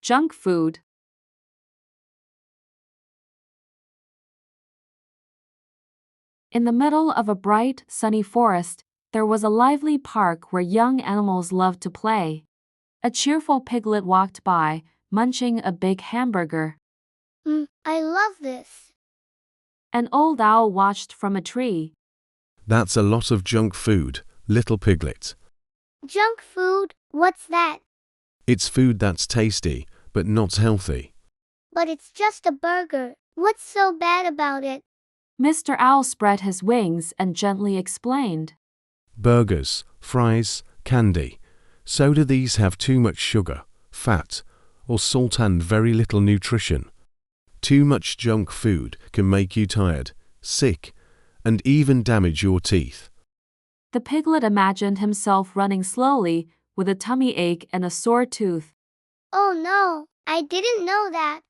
Junk food. In the middle of a bright, sunny forest, there was a lively park where young animals loved to play. A cheerful piglet walked by, munching a big hamburger. I love this. An old owl watched from a tree. That's a lot of junk food, little piglet. Junk food? What's that? It's food that's tasty, but not healthy. But it's just a burger. What's so bad about it? Mr. Owl spread his wings and gently explained. Burgers, fries, candy. So do these have too much sugar, fat, or salt and very little nutrition. Too much junk food can make you tired, sick, and even damage your teeth. The piglet imagined himself running slowly, with a tummy ache and a sore tooth. Oh no, I didn't know that.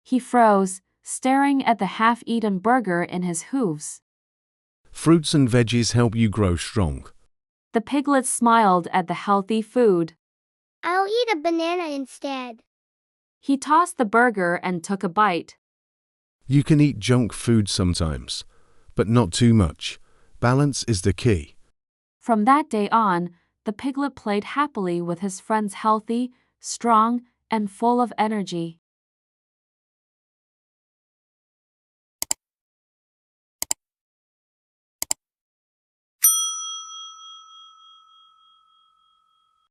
He froze, staring at the half-eaten burger in his hooves. Fruits and veggies help you grow strong. The piglet smiled at the healthy food. I'll eat a banana instead. He tossed the burger and took a bite. You can eat junk food sometimes, but not too much. Balance is the key. From that day on, the piglet played happily with his friends, healthy, strong, and full of energy.